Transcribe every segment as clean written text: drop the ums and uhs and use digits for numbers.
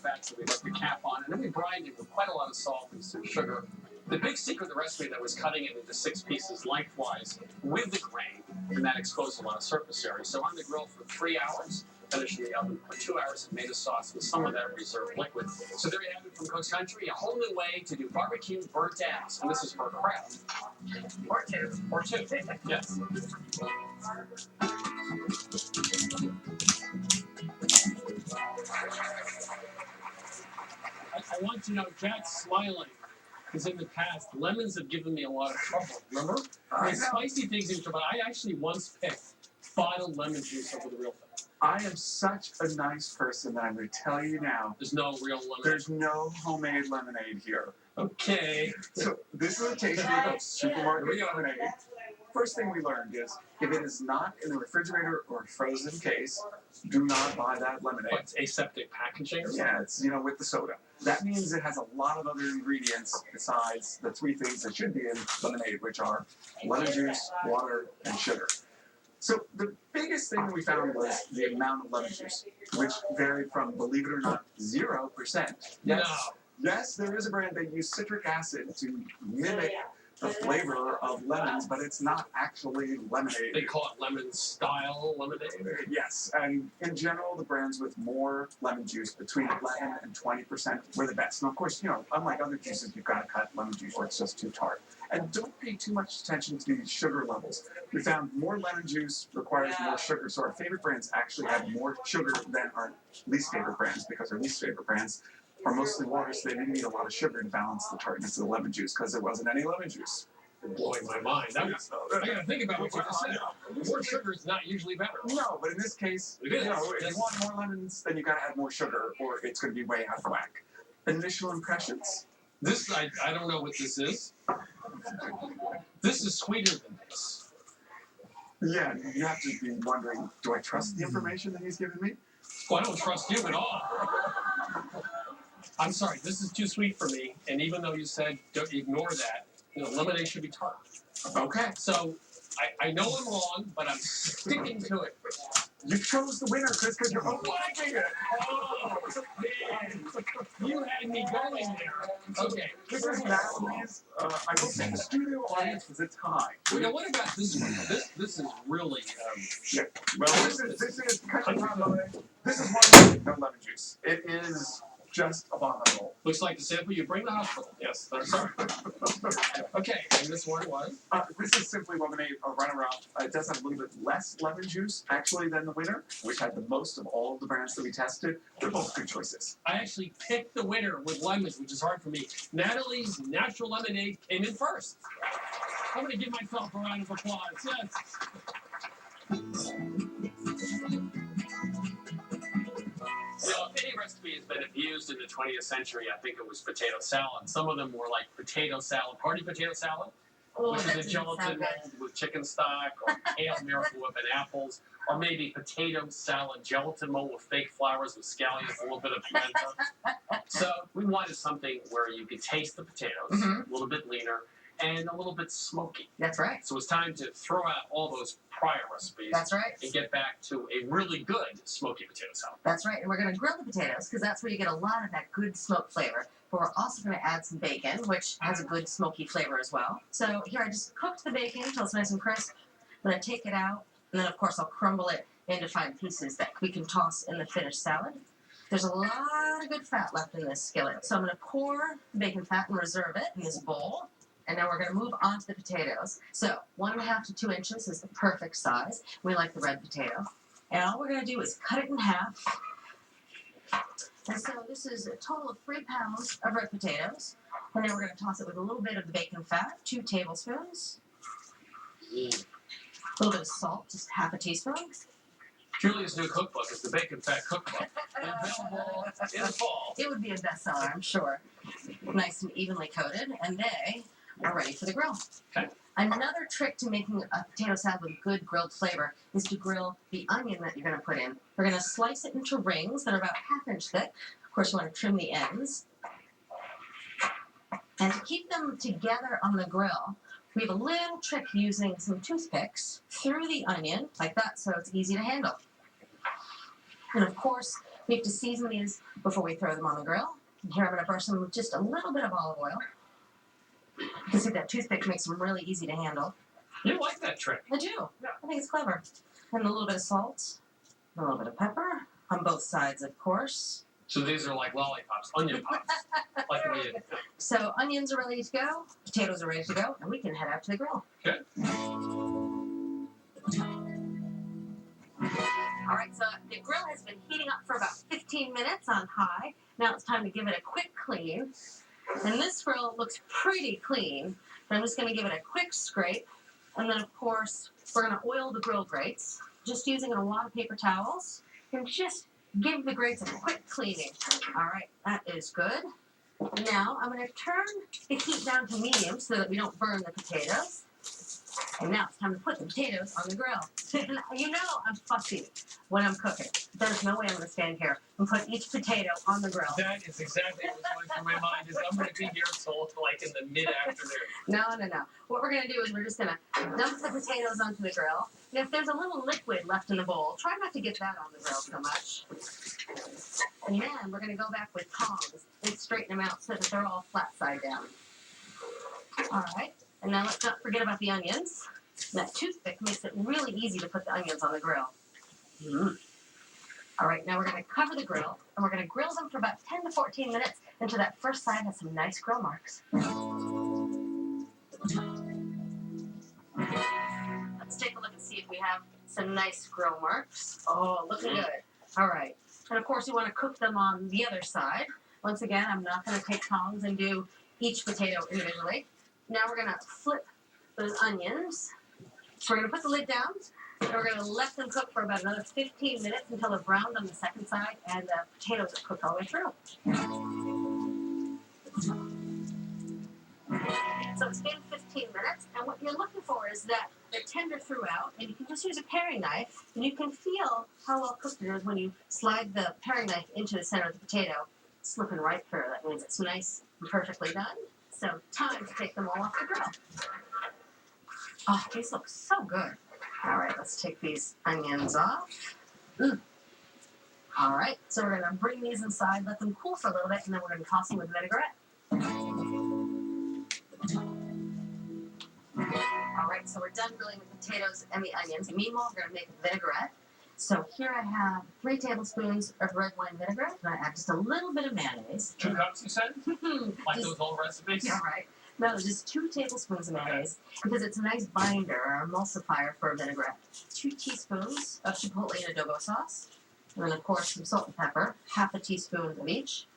fat, so we left the cap on, and then we brined it with quite a lot of salt and some sugar. The big secret of the recipe that was cutting it into 6 pieces lengthwise with the grain, and that exposed a lot of surface area. So on the grill for 3 hours, finished in the oven for 2 hours, and made a sauce with some of that reserved liquid. So there you have it from Cook's Country, a whole new way to do barbecue burnt ends, and this is for crab. Or two. Or two. Yes. I want to know, Jack's smiling. Because in the past, lemons have given me a lot of trouble. Remember? Spicy things in trouble. I actually once picked bottled lemon juice over the real thing. I am such a nice person that I'm going to tell you now. There's no real lemonade. There's no homemade lemonade here. Okay. So this is a tasting of supermarket lemonade. First thing we learned is if it is not in the refrigerator or frozen case, do not buy that lemonade. It's aseptic packaging or something? Yeah, it's, with the soda. That means it has a lot of other ingredients besides the 3 things that should be in lemonade, which are lemon juice, water, and sugar. So the biggest thing we found was the amount of lemon juice, which varied from, believe it or not, 0%. Yes, there is a brand that used citric acid to mimic the flavor of lemons, but it's not actually lemonade. They call it lemon-style lemonade? Yes, and in general, the brands with more lemon juice, between 11 and 20%, were the best. And of course, unlike other juices, you've got to cut lemon juice or it's just too tart. And don't pay too much attention to the sugar levels. We found more lemon juice requires more sugar, so our favorite brands actually have more sugar than our least favorite brands, because our least favorite brands are mostly water, so they didn't need a lot of sugar to balance the tartness of the lemon juice, because there wasn't any lemon juice. You're blowing my mind. I gotta think about what you just said. More sugar is not usually better. No, but in this case, if you want more lemons, then you gotta add more sugar, or it's gonna be way out of whack. Initial impressions? This, I don't know what this is. This is sweeter than this. Yeah, you have to be wondering, do I trust the information that he's given me? Well, I don't trust you at all. I'm sorry, this is too sweet for me, and even though you said don't ignore that, lemonade should be tart. Okay. So, I know I'm wrong, but I'm sticking to it. You chose the winner, Chris, because you're liking it. Oh, man. You had me going there. Okay. This is Natalie's, I will say the studio audience was a tie. Well, now what about this one? This is really, yeah. Well, this is country hot lemonade. This is one no lemon juice. It is just abominable. Looks like the sample you bring to the hospital. Yes, I'm sorry. Okay, and this one was? This is simply lemonade, a runner-up. It does have a little bit less lemon juice, actually, than the winner, which had the most of all of the brands that we tested. They're both good choices. I actually picked the winner with lemons, which is hard for me. Natalie's Natural Lemonade came in first. I'm going to give myself a round of applause. Yes. If any recipe has been abused in the 20th century, I think it was potato salad. Some of them were like potato salad, party potato salad, which is a gelatin mold with chicken stock, or kale miracle whip and apples, or maybe potato salad gelatin mold with fake flowers with scallions, a little bit of pimento. So we wanted something where you could taste the potatoes, a little bit leaner, and a little bit smoky. That's right. So it's time to throw out all those prior recipes. That's right. And get back to a really good smoky potato salad. That's right. And we're going to grill the potatoes because that's where you get a lot of that good smoke flavor. But we're also going to add some bacon, which has a good smoky flavor as well. So here I just cooked the bacon until it's nice and crisp. I'm going to take it out, and then of course I'll crumble it into fine pieces that we can toss in the finished salad. There's a lot of good fat left in this skillet. So I'm going to pour the bacon fat and reserve it in this bowl. And now we're going to move on to the potatoes. So 1.5 to 2 inches is the perfect size. We like the red potato. And all we're going to do is cut it in half. And so this is a total of 3 pounds of red potatoes. And then we're going to toss it with a little bit of the bacon fat, 2 tablespoons. A little bit of salt, just half a teaspoon. Julia's new cookbook is the Bacon Fat Cookbook. Available in the fall. It would be a bestseller, I'm sure. Nice and evenly coated. And they are ready for the grill. Okay. Another trick to making a potato salad with good grilled flavor is to grill the onion that you're going to put in. We're going to slice it into rings that are about 1/2 inch thick. Of course, you want to trim the ends. And to keep them together on the grill, we have a little trick using some toothpicks through the onion, like that, so it's easy to handle. And of course, We have to season these before we throw them on the grill. And here I'm going to brush them with just a little bit of olive oil. You can see that toothpick makes them really easy to handle. You like that trick. I do. I think it's clever. And a little bit of salt, a little bit of pepper on both sides, of course. So these are like lollipops, onion pops, like the way you. So onions are ready to go, potatoes are ready to go, and we can head out to the grill. Good. All right, so the grill has been heating up for about 15 minutes on high. Now it's time to give it a quick clean. And this grill looks pretty clean. But I'm just going to give it a quick scrape. And then, of course, we're going to oil the grill grates, just using a lot of paper towels. And just give the grates a quick cleaning. All right, that is good. Now I'm going to turn the heat down to medium so that we don't burn the potatoes. And now it's time to put the potatoes on the grill. You know I'm fussy when I'm cooking. There's no way I'm going to stand here and put each potato on the grill. That is exactly what's going through my mind. Is I'm going to be here till like in the mid-afternoon. No. What we're going to do is we're just going to dump the potatoes onto the grill. And if there's a little liquid left in the bowl, try not to get that on the grill so much. And then we're going to go back with tongs and straighten them out so that they're all flat side down. All right. And now let's not forget about the onions. That toothpick makes it really easy to put the onions on the grill. All right, now we're going to cover the grill, and we're going to grill them for about 10 to 14 minutes until that first side has some nice grill marks. Let's take a look and see if we have some nice grill marks. Oh, looking good. All right. And, of course, you want to cook them on the other side. Once again, I'm not going to take tongs and do each potato individually. Now we're going to flip those onions. So we're going to put the lid down, and we're going to let them cook for about another 15 minutes until they're browned on the second side and the potatoes are cooked all the way through. So it's been 15 minutes, and what you're looking for is that they're tender throughout, and you can just use a paring knife, and you can feel how well cooked it is when you slide the paring knife into the center of the potato, slipping right through. That means it's nice and perfectly done. So time to take them all off the grill. Oh, these look so good. All right, let's take these onions off. All right, so we're going to bring these inside, let them cool for a little bit, and then we're going to toss them with vinaigrette. All right, so we're done grilling the potatoes and the onions. Meanwhile, we're going to make vinaigrette. So here I have 3 tablespoons of red wine vinaigrette. I'm going to add just a little bit of mayonnaise. 2 cups, you said? Like Just- those old recipes? Yeah, right. No, just 2 tablespoons of mayonnaise because it's a nice binder or emulsifier for a vinaigrette. 2 teaspoons of chipotle and adobo sauce. And then, of course, some salt and pepper, half a teaspoon of each.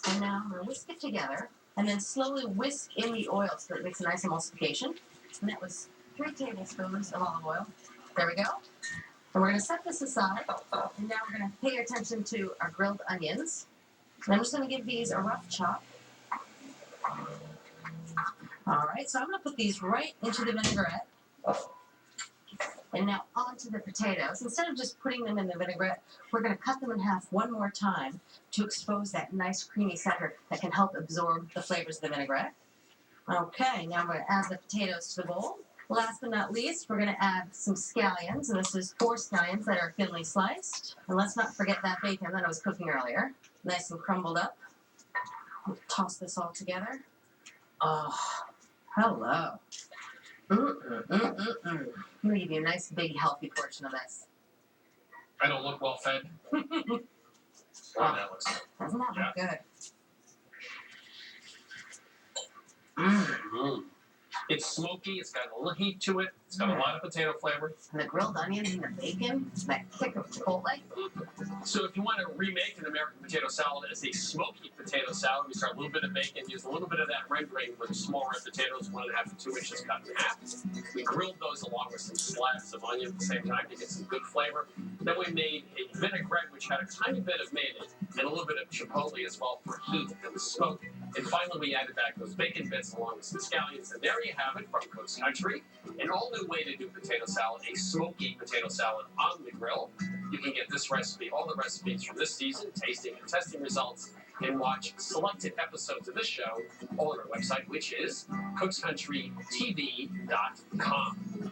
And now I'm going to whisk it together and then slowly whisk in the oil so that it makes a nice emulsification. And that was 3 tablespoons of olive oil. There we go. And we're going to set this aside. And now we're going to pay attention to our grilled onions. And I'm just going to give these a rough chop. All right, so I'm going to put these right into the vinaigrette. And now onto the potatoes. Instead of just putting them in the vinaigrette, we're going to cut them in half one more time to expose that nice creamy center that can help absorb the flavors of the vinaigrette. Okay, now I'm going to add the potatoes to the bowl. Last but not least, we're going to add some scallions, and this is 4 scallions that are thinly sliced. And let's not forget that bacon that I was cooking earlier. Nice and crumbled up. Toss this all together. Oh, hello. I'm going to give you a nice, big, healthy portion of this. I don't look well fed. Boy, that looks good. Doesn't that look good? It's smoky, it's got a little heat to it, it's got a lot of potato flavor. And the grilled onions and the bacon, that kick of chipotle. So if you want to remake an American potato salad as a smoky potato salad, we start a little bit of bacon, use a little bit of that rendering with small red potatoes, 1.5 to 2 inches cut in half. We grilled those along with some slabs of onion at the same time to get some good flavor. Then we made a vinaigrette which had a tiny bit of mayonnaise and a little bit of chipotle as well for heat and the smoke. And finally we added back those bacon bits along with some scallions. And there you have it from Cook's Country. An all-new way to do potato salad, a smoky potato salad on the grill. You can get this recipe, all the recipes from this season, tasting and testing results, and watch selected episodes of this show all on our website, which is cookscountrytv.com.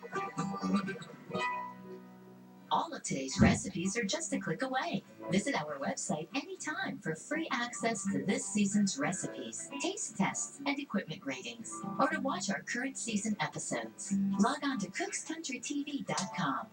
All of today's recipes are just a click away. Visit our website anytime for free access to this season's recipes, taste tests, and equipment ratings, or to watch our current season episodes. Log on to cookscountrytv.com.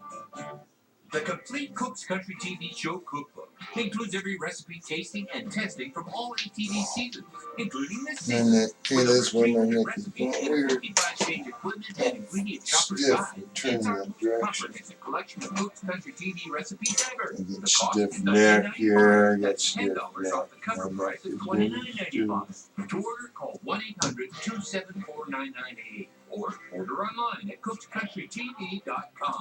The complete Cook's Country TV Show cookbook includes every recipe, tasting, and testing from all ATV seasons, including this And season. it is when my neck is Recipes going and weird. 55 shades equipment and ingredient shopper Stiff guide. turning It's our that direction. comprehensive collection of Cook's Country TV recipes ever. I get The cost stiff is neck $19.95. here. I got That's stiff $10 neck. off the cover My price neck of is $29.95. To order, call 1-800-274-9988 or order online at cookscountrytv.com.